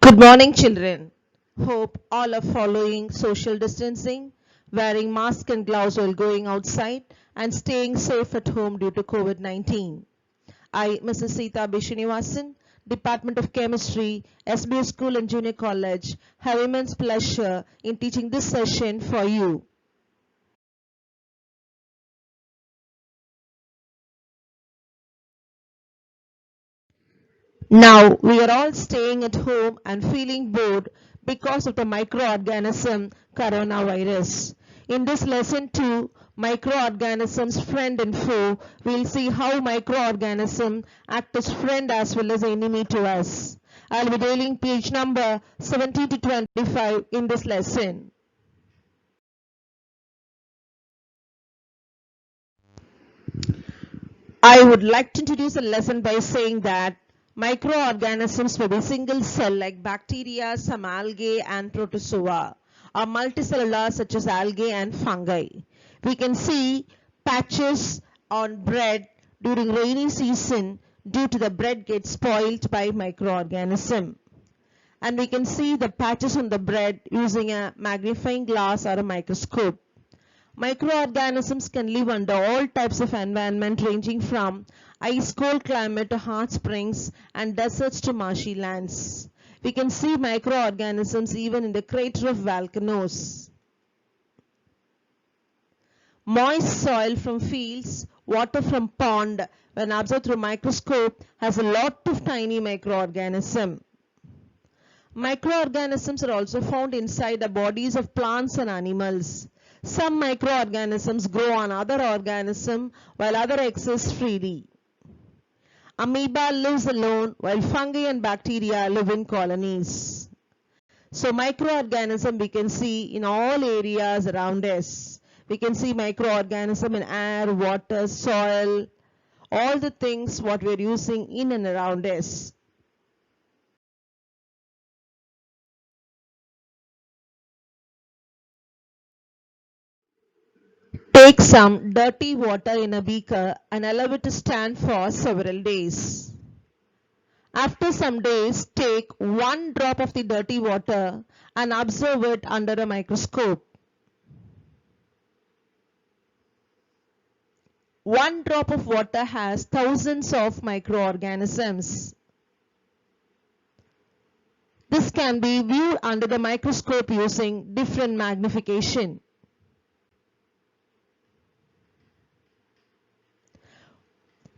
Good morning, children. Hope all are following social distancing, wearing masks and gloves while going outside, and staying safe at home due to COVID-19. I, Mrs. Sita Bishinivasan, Department of Chemistry, SBS School and Junior College, have immense pleasure in teaching this session for you. Now, we are all staying at home and feeling bored because of the microorganism coronavirus. In this lesson 2, microorganisms friend and foe, we'll see how microorganisms act as friend as well as enemy to us. I'll be dealing page number 17 to 25 in this lesson. I would like to introduce the lesson by saying that microorganisms may be single cell like bacteria, some algae and protozoa, or multicellular such as algae and fungi. We can see patches on bread during rainy season due to the bread gets spoiled by microorganism. And we can see the patches on the bread using a magnifying glass or a microscope. Microorganisms can live under all types of environment ranging from ice-cold climate to hot springs and deserts to marshy lands. We can see microorganisms even in the crater of volcanoes. Moist soil from fields, water from pond, when observed through microscope, has a lot of tiny microorganisms. Microorganisms are also found inside the bodies of plants and animals. Some microorganisms grow on other organisms while others exist freely. Amoeba lives alone while fungi and bacteria live in colonies. So microorganisms we can see in all areas around us. We can see microorganisms in air, water, soil, all the things what we're using in and around us. Take some dirty water in a beaker and allow it to stand for several days. After some days, take one drop of the dirty water and observe it under a microscope. One drop of water has thousands of microorganisms. This can be viewed under the microscope using different magnification.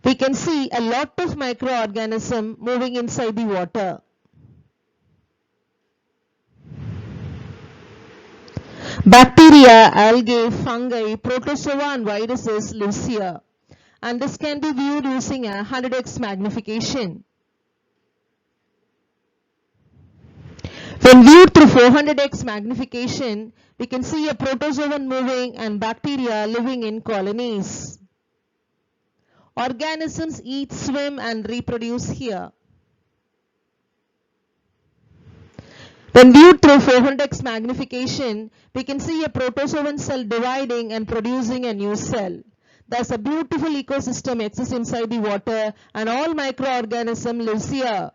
We can see a lot of microorganisms moving inside the water. Bacteria, algae, fungi, protozoa and viruses live here, and this can be viewed using a 100x magnification. When viewed through 400x magnification, we can see a protozoan moving and bacteria living in colonies. Organisms eat, swim and reproduce here. When viewed through 400x magnification, we can see a protozoan cell dividing and producing a new cell. Thus a beautiful ecosystem exists inside the water and all microorganisms live here.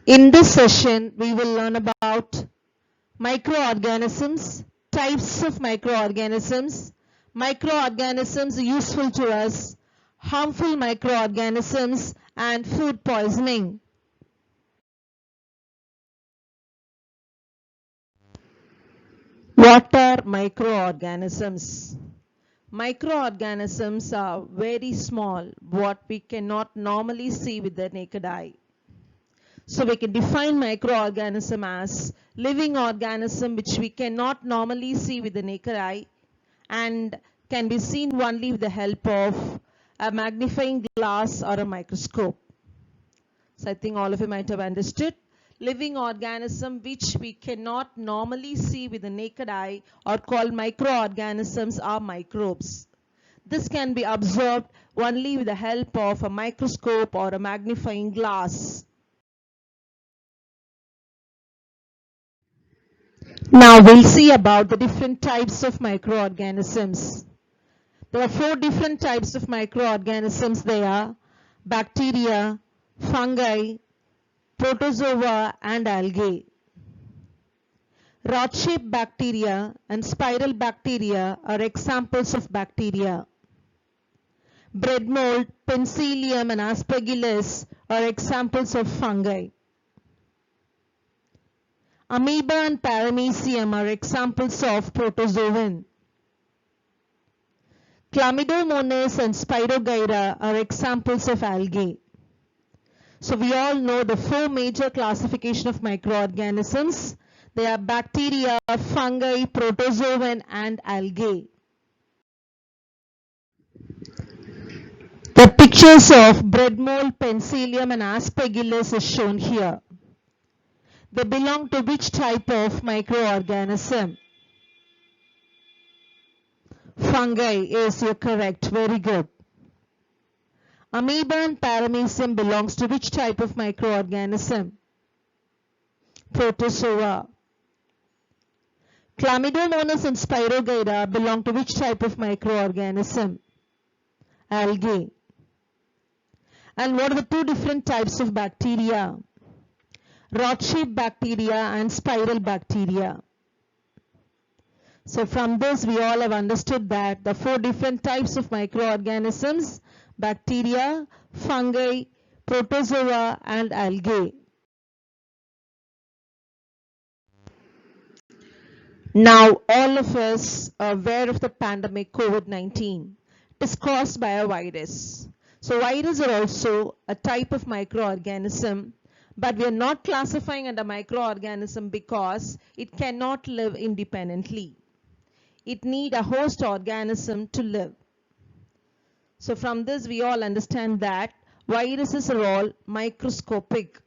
In this session, we will learn about microorganisms, types of microorganisms useful to us, harmful microorganisms, and food poisoning. What are microorganisms? Microorganisms are very small, what we cannot normally see with the naked eye. So we can define microorganism as living organism which we cannot normally see with the naked eye and can be seen only with the help of a magnifying glass or a microscope. So I think all of you might have understood. Living organism which we cannot normally see with the naked eye or called microorganisms are microbes. This can be observed only with the help of a microscope or a magnifying glass. Now we'll see about the different types of microorganisms. There are 4 different types of microorganisms. They are bacteria, fungi, protozoa and algae. Rod-shaped bacteria and spiral bacteria are examples of bacteria. Bread mold, Penicillium and Aspergillus are examples of fungi. Amoeba and Paramecium are examples of protozoan. Chlamydomonas and Spirogyra are examples of algae. So we all know the four major classification of microorganisms. They are bacteria, fungi, protozoan and algae. The pictures of bread mold, Penicillium and Aspergillus is shown here. They belong to which type of microorganism? Fungi. Yes, you're correct. Very good. Amoeba and Paramecium belongs to which type of microorganism? Protozoa. Chlamydomonas and Spirogyra belong to which type of microorganism? Algae. And what are the two different types of bacteria? Rod-shaped bacteria and spiral bacteria. So from this we all have understood that the four different types of microorganisms: bacteria, fungi, protozoa and algae. Now all of us are aware of the pandemic COVID-19. It is caused by a virus. So viruses are also a type of microorganism, but we are not classifying under microorganism because it cannot live independently. It needs a host organism to live. So from this we all understand that viruses are all microscopic.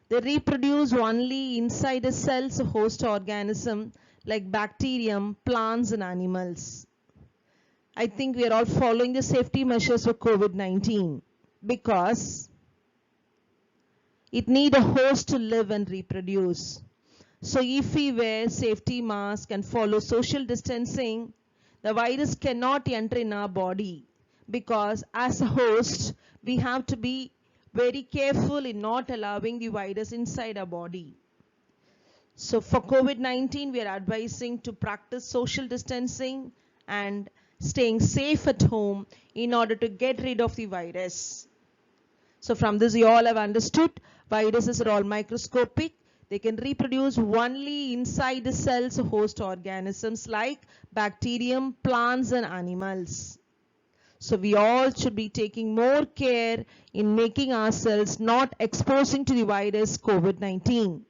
They reproduce only inside the cells of host organism like bacterium, plants and animals. I think we are all following the safety measures for COVID-19 because it needs a host to live and reproduce. So if we wear safety mask and follow social distancing, the virus cannot enter in our body because as a host, we have to be very careful in not allowing the virus inside our body. So for COVID-19, we are advising to practice social distancing and staying safe at home in order to get rid of the virus. So from this you all have understood viruses are all microscopic. They can reproduce only inside the cells of host organisms like bacterium, plants and animals. So we all should be taking more care in making ourselves not exposing to the virus COVID-19.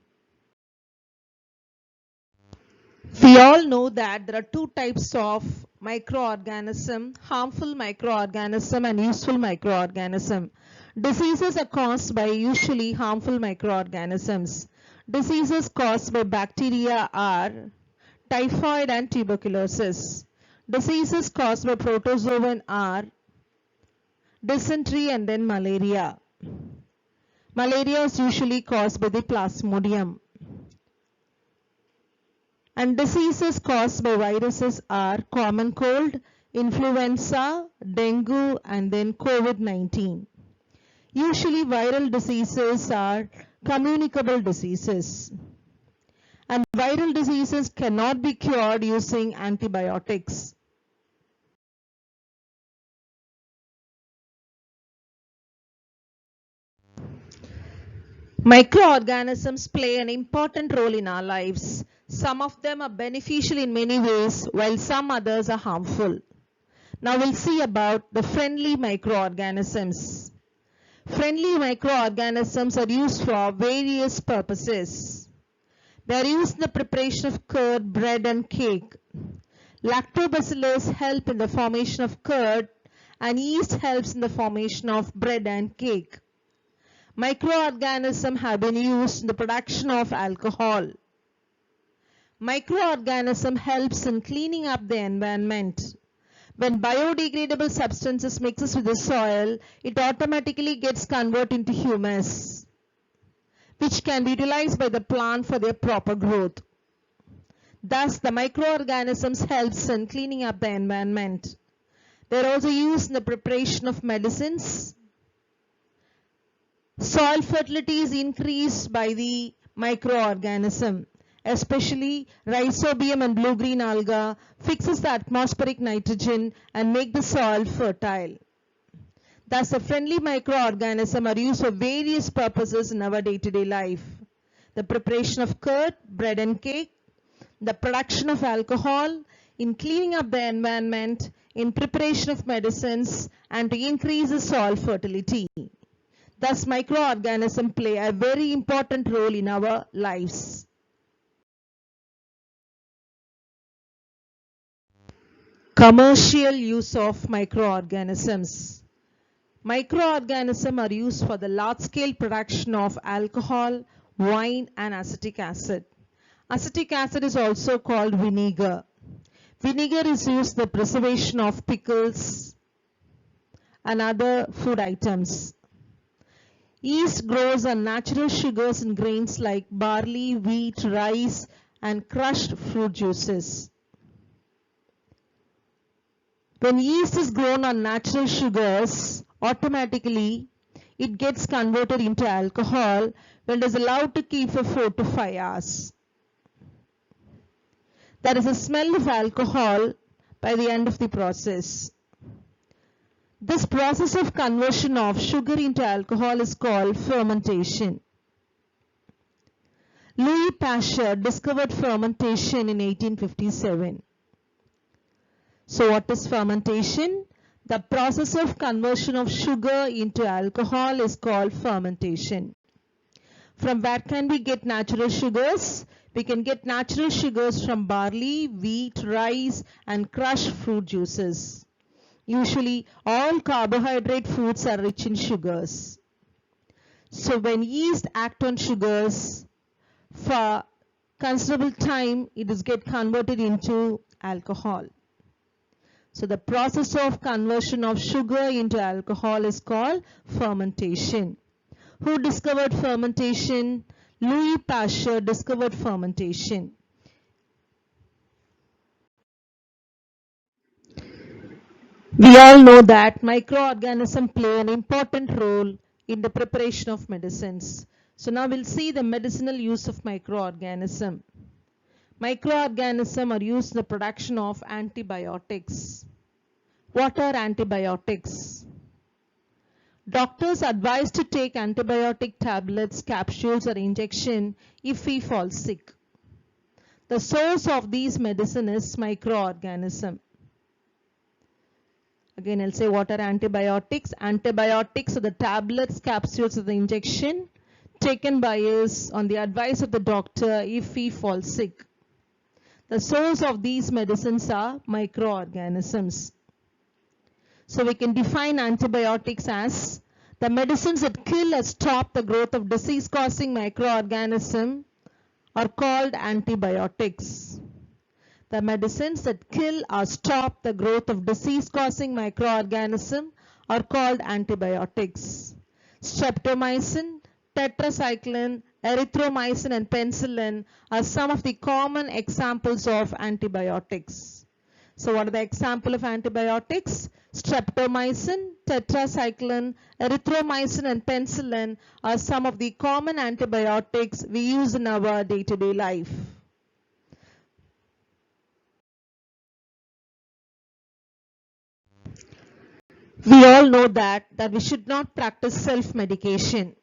We all know that there are two types of microorganism: harmful microorganism and useful microorganism. Diseases are caused by usually harmful microorganisms. Diseases caused by bacteria are typhoid and tuberculosis. Diseases caused by protozoan are dysentery and then malaria. Malaria is usually caused by the plasmodium. And diseases caused by viruses are common cold, influenza, dengue and then COVID-19. Usually viral diseases are communicable diseases. And viral diseases cannot be cured using antibiotics. Microorganisms play an important role in our lives. Some of them are beneficial in many ways, while some others are harmful. Now we'll see about the friendly microorganisms. Friendly microorganisms are used for various purposes. They are used in the preparation of curd, bread and cake. Lactobacillus help in the formation of curd and yeast helps in the formation of bread and cake. Microorganisms have been used in the production of alcohol. Microorganism helps in cleaning up the environment. When biodegradable substances mixes with the soil, it automatically gets converted into humus, which can be utilized by the plant for their proper growth. Thus, the microorganisms helps in cleaning up the environment. They are also used in the preparation of medicines, Soil fertility is increased by the microorganism, especially rhizobium and blue-green alga fixes the atmospheric nitrogen and make the soil fertile. Thus, the friendly microorganisms are used for various purposes in our day-to-day life. The preparation of curd, bread and cake, the production of alcohol, in cleaning up the environment, in preparation of medicines, and to increase the soil fertility. Thus, microorganisms play a very important role in our lives. Commercial use of microorganisms. Microorganisms are used for the large-scale production of alcohol, wine, and acetic acid. Acetic acid is also called vinegar. Vinegar is used for the preservation of pickles and other food items. Yeast grows on natural sugars in grains like barley, wheat, rice, and crushed fruit juices. When yeast is grown on natural sugars, automatically it gets converted into alcohol when it is allowed to keep for 4 to 5 hours. There is a smell of alcohol by the end of the process. This process of conversion of sugar into alcohol is called fermentation. Louis Pasteur discovered fermentation in 1857. So what is fermentation? The process of conversion of sugar into alcohol is called fermentation. From where can we get natural sugars? We can get natural sugars from barley, wheat, rice, and crushed fruit juices. Usually, all carbohydrate foods are rich in sugars. So when yeast act on sugars, for considerable time, it is get converted into alcohol. So the process of conversion of sugar into alcohol is called fermentation. Who discovered fermentation? Louis Pasteur discovered fermentation. We all know that microorganisms play an important role in the preparation of medicines. So now we'll see the medicinal use of microorganisms. Microorganisms are used in the production of antibiotics. What are antibiotics? Doctors advise to take antibiotic tablets, capsules, or injection if we fall sick. The source of these medicine is microorganism. Again, I'll say what are antibiotics. Antibiotics are the tablets, capsules, or the injection taken by us on the advice of the doctor if we fall sick. The source of these medicines are microorganisms. So we can define antibiotics as the medicines that kill or stop the growth of disease-causing microorganisms are called antibiotics. The medicines that kill or stop the growth of disease-causing microorganisms are called antibiotics. Streptomycin, tetracycline, erythromycin, and penicillin are some of the common examples of antibiotics. So what are the examples of antibiotics? Streptomycin, tetracycline, erythromycin, and penicillin are some of the common antibiotics we use in our day-to-day life. We all know that we should not practice self-medication.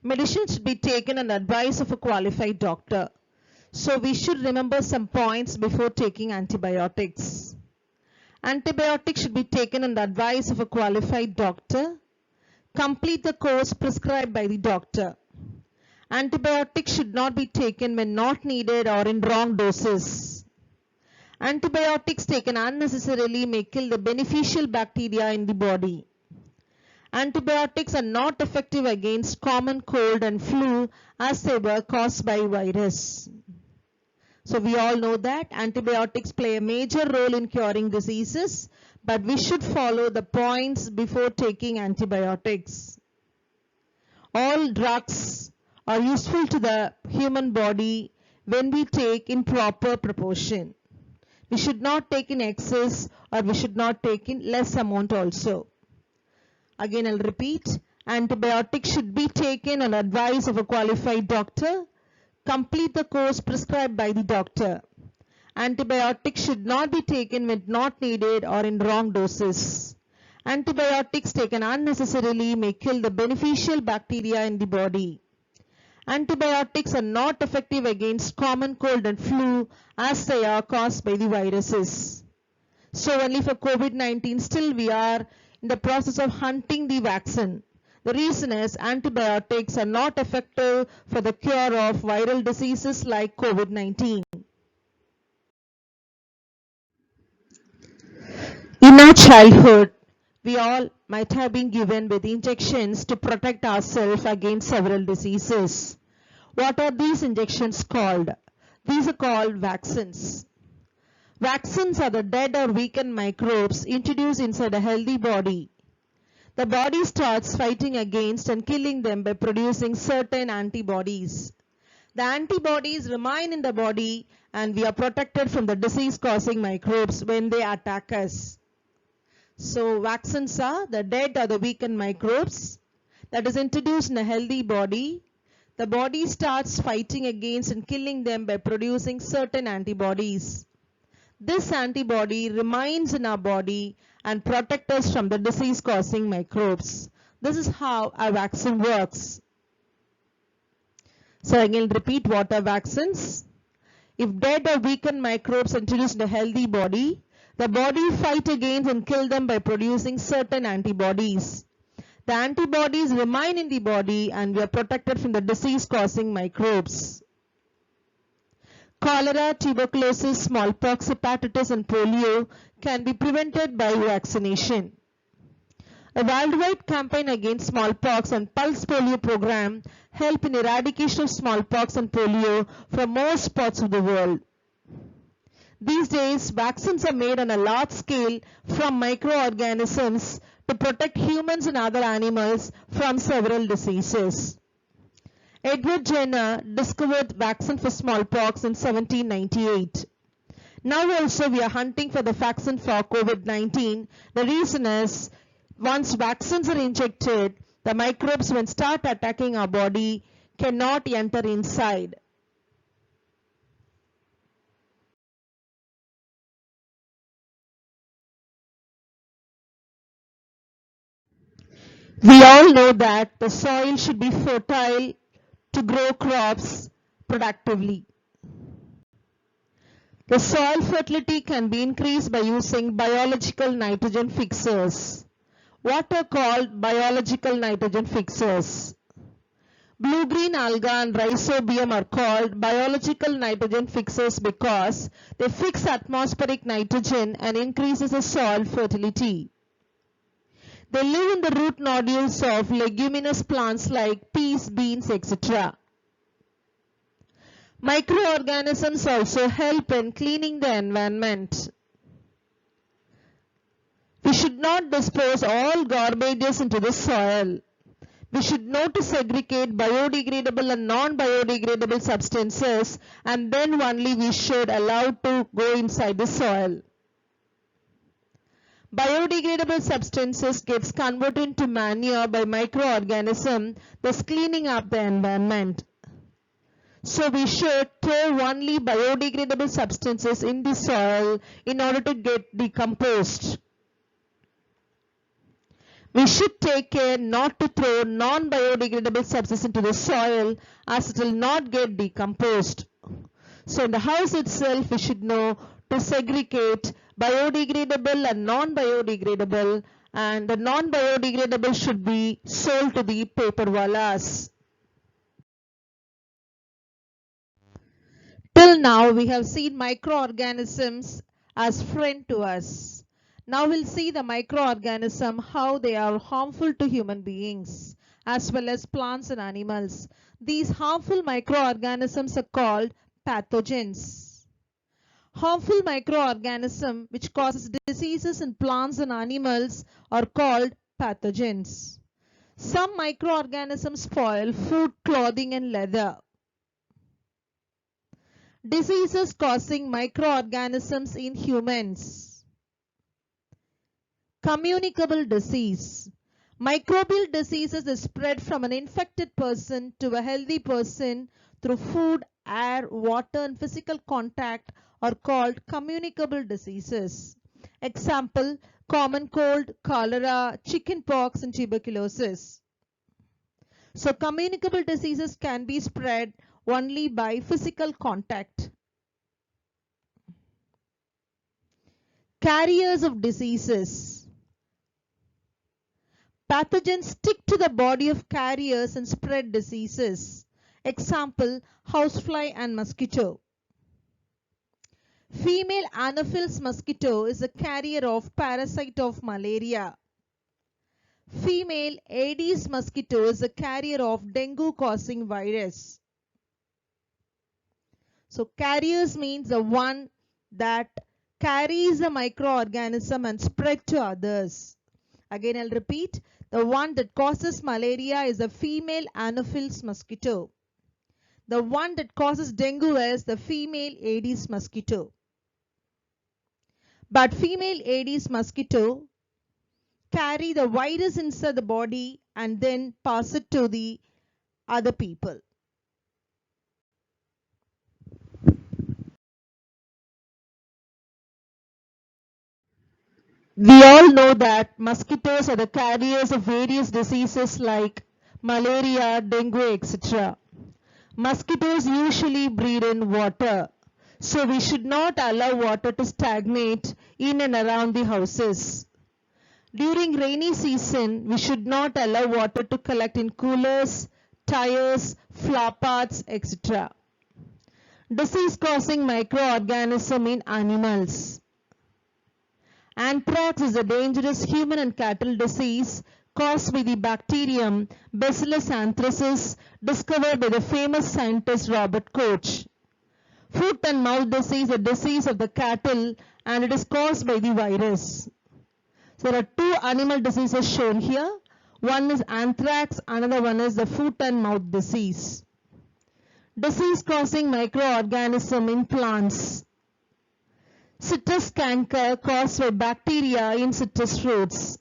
Medicine should be taken on the advice of a qualified doctor. So we should remember some points before taking antibiotics. Antibiotics should be taken on the advice of a qualified doctor. Complete the course prescribed by the doctor. Antibiotics should not be taken when not needed or in wrong doses. Antibiotics taken unnecessarily may kill the beneficial bacteria in the body. Antibiotics are not effective against common cold and flu as they were caused by virus. So we all know that antibiotics play a major role in curing diseases, but we should follow the points before taking antibiotics. All drugs are useful to the human body when we take in proper proportion. We should not take in excess or we should not take in less amount also. Again, I'll repeat. Antibiotics should be taken on advice of a qualified doctor. Complete the course prescribed by the doctor. Antibiotics should not be taken when not needed or in wrong doses. Antibiotics taken unnecessarily may kill the beneficial bacteria in the body. Antibiotics are not effective against common cold and flu as they are caused by the viruses. So only for COVID-19 still we are in the process of hunting the vaccine. The reason is antibiotics are not effective for the cure of viral diseases like COVID-19. In our childhood, we all might have been given with injections to protect ourselves against several diseases. What are these injections called? These are called vaccines. Vaccines are the dead or weakened microbes introduced inside a healthy body. The body starts fighting against and killing them by producing certain antibodies. The antibodies remain in the body and we are protected from the disease-causing microbes when they attack us. So vaccines are the dead or the weakened microbes that is introduced in a healthy body. The body starts fighting against and killing them by producing certain antibodies. This antibody remains in our body and protects us from the disease-causing microbes. This is how a vaccine works. So again, repeat, what are vaccines? If dead or weakened microbes introduced in a healthy body, the body fight against and kill them by producing certain antibodies. The antibodies remain in the body and we are protected from the disease-causing microbes. Cholera, tuberculosis, smallpox, hepatitis and polio can be prevented by vaccination. A worldwide campaign against smallpox and pulse polio program help in eradication of smallpox and polio from most parts of the world. These days, vaccines are made on a large scale from microorganisms to protect humans and other animals from several diseases. Edward Jenner discovered vaccine for smallpox in 1798. Now also we are hunting for the vaccine for COVID-19. The reason is, once vaccines are injected, the microbes when start attacking our body cannot enter inside. We all know that the soil should be fertile to grow crops productively. The soil fertility can be increased by using biological nitrogen fixers. What are called biological nitrogen fixers? Blue-green alga and rhizobium are called biological nitrogen fixers because they fix atmospheric nitrogen and increases the soil fertility. They live in the root nodules of leguminous plants like peas, beans, etc. Microorganisms also help in cleaning the environment. We should not dispose all garbages into the soil. We should know to segregate biodegradable and non-biodegradable substances, and then only we should allow to go inside the soil. Biodegradable substances gets converted into manure by microorganisms, thus cleaning up the environment. So we should throw only biodegradable substances in the soil in order to get decomposed. We should take care not to throw non-biodegradable substances into the soil as it will not get decomposed. So in the house itself we should know to segregate biodegradable and non-biodegradable, and the non-biodegradable should be sold to the paper wallas. Till now we have seen microorganisms as friend to us. Now we'll see the microorganism, how they are harmful to human beings as well as plants and animals. These harmful microorganisms are called pathogens. Harmful microorganisms which causes diseases in plants and animals are called pathogens. Some microorganisms spoil food, clothing and leather. Diseases causing microorganisms in humans. Communicable disease. Microbial diseases is spread from an infected person to a healthy person through food, air, water and physical contact are called communicable diseases. Example, common cold, cholera, chickenpox and tuberculosis. So communicable diseases can be spread only by physical contact. Carriers of diseases. Pathogens stick to the body of carriers and spread diseases. Example, housefly and mosquito. Female Anopheles mosquito is a carrier of parasite of malaria. Female Aedes mosquito is a carrier of dengue causing virus. So carriers means the one that carries a microorganism and spread to others. Again I'll repeat, the one that causes malaria is a female Anopheles mosquito. The one that causes dengue is the female Aedes mosquito. But female Aedes mosquito carry the virus inside the body and then pass it to the other people. We all know that mosquitoes are the carriers of various diseases like malaria, dengue, etc. Mosquitoes usually breed in water, so we should not allow water to stagnate in and around the houses. During rainy season, we should not allow water to collect in coolers, tires, flower pots, etc. Disease-causing microorganism in animals. Anthrax is a dangerous human and cattle disease caused by the bacterium Bacillus anthracis discovered by the famous scientist Robert Koch. Foot and mouth disease is a disease of the cattle and it is caused by the virus. So there are two animal diseases shown here. One is anthrax, another one is the foot and mouth disease. Disease causing microorganism in plants. Citrus canker caused by bacteria in citrus fruits.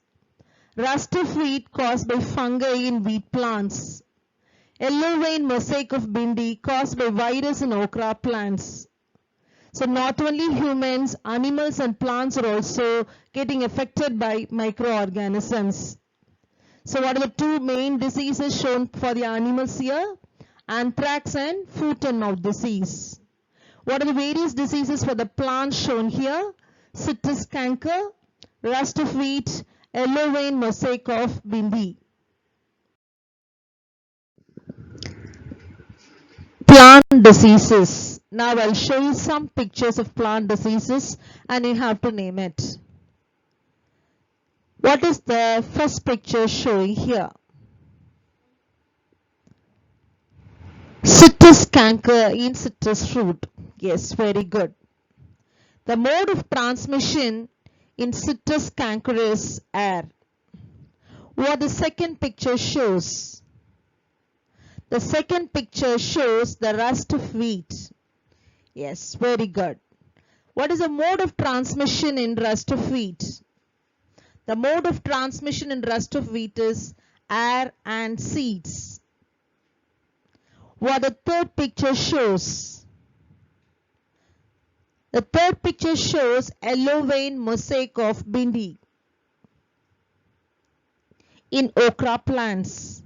Rust of wheat caused by fungi in wheat plants. Yellow vein mosaic of bindi caused by virus in okra plants. So not only humans, animals and plants are also getting affected by microorganisms. So what are the two main diseases shown for the animals here? Anthrax and foot and mouth disease. What are the various diseases for the plants shown here? Citrus canker, rust of wheat, yellow vein mosaic of bindi. Plant diseases. Now I'll show you some pictures of plant diseases and you have to name it. What is the first picture showing here? Citrus canker in citrus fruit. Yes, very good. The mode of transmission in citrus canker is air. What the second picture shows? The second picture shows the rust of wheat. Yes, very good. What is the mode of transmission in rust of wheat? The mode of transmission in rust of wheat is air and seeds. What the third picture shows? The third picture shows yellow vein mosaic of bindi in okra plants.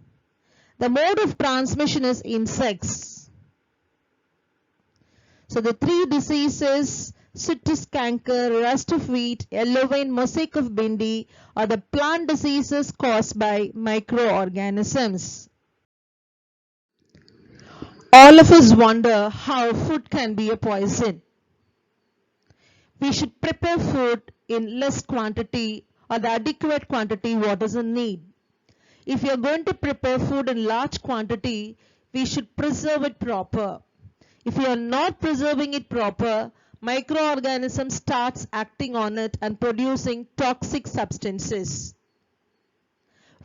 The mode of transmission is insects. So the three diseases, citrus canker, rust of wheat, yellow vein mosaic of bindi, are the plant diseases caused by microorganisms. All of us wonder how food can be a poison. We should prepare food in less quantity or the adequate quantity what is in need. If you are going to prepare food in large quantity, we should preserve it proper. If you are not preserving it proper, microorganisms starts acting on it and producing toxic substances.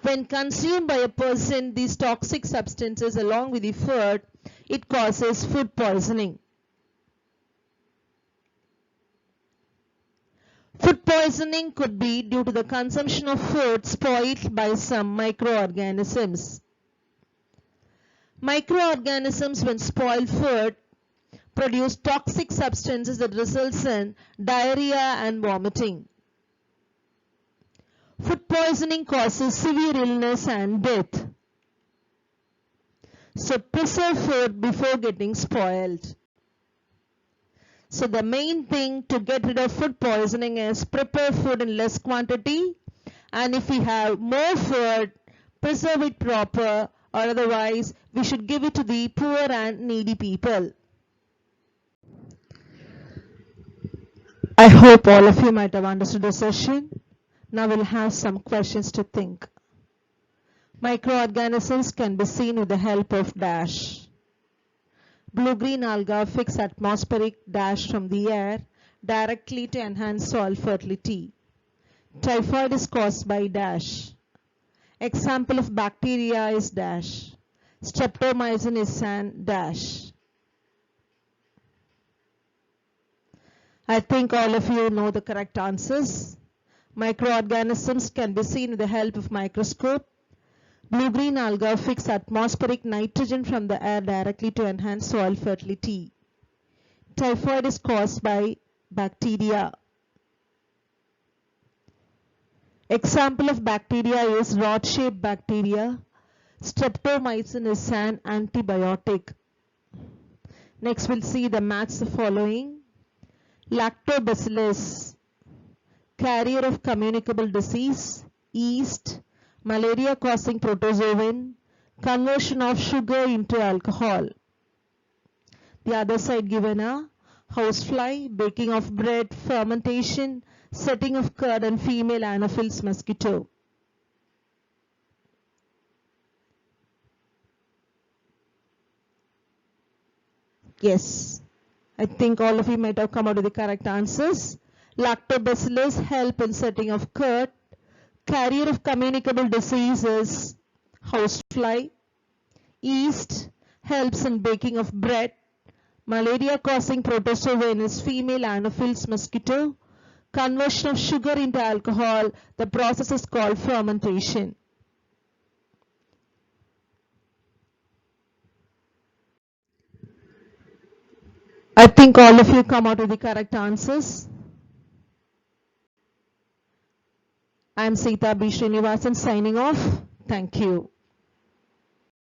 When consumed by a person, these toxic substances along with the food, it causes food poisoning. Food poisoning could be due to the consumption of food spoiled by some microorganisms. Microorganisms, when spoil food, produce toxic substances that results in diarrhea and vomiting. Food poisoning causes severe illness and death. So preserve food before getting spoiled. So the main thing to get rid of food poisoning is prepare food in less quantity, and if we have more food, preserve it proper, or otherwise we should give it to the poor and needy people. I hope all of you might have understood the session. Now we'll have some questions to think. Microorganisms can be seen with the help of dash. Blue-green alga fix atmospheric dash from the air directly to enhance soil fertility. Typhoid is caused by dash. Example of bacteria is dash. Streptomycin is an dash. I think all of you know the correct answers. Microorganisms can be seen with the help of microscope. Blue-green alga fix atmospheric nitrogen from the air directly to enhance soil fertility. Typhoid is caused by bacteria. Example of bacteria is rod-shaped bacteria. Streptomycin is an antibiotic. Next we'll see the match the following. Lactobacillus, carrier of communicable disease, yeast, malaria causing protozoan, conversion of sugar into alcohol. The other side given are housefly, baking of bread, fermentation, setting of curd, and female Anopheles mosquito. Yes, I think all of you might have come out with the correct answers. Lactobacillus help in setting of curd. Carrier of communicable diseases, housefly. Yeast helps in baking of bread. Malaria causing protozoan is female Anopheles mosquito. Conversion of sugar into alcohol, the process is called fermentation. I think all of you come out with the correct answers. I am Sita B. Srinivasan signing off. Thank you.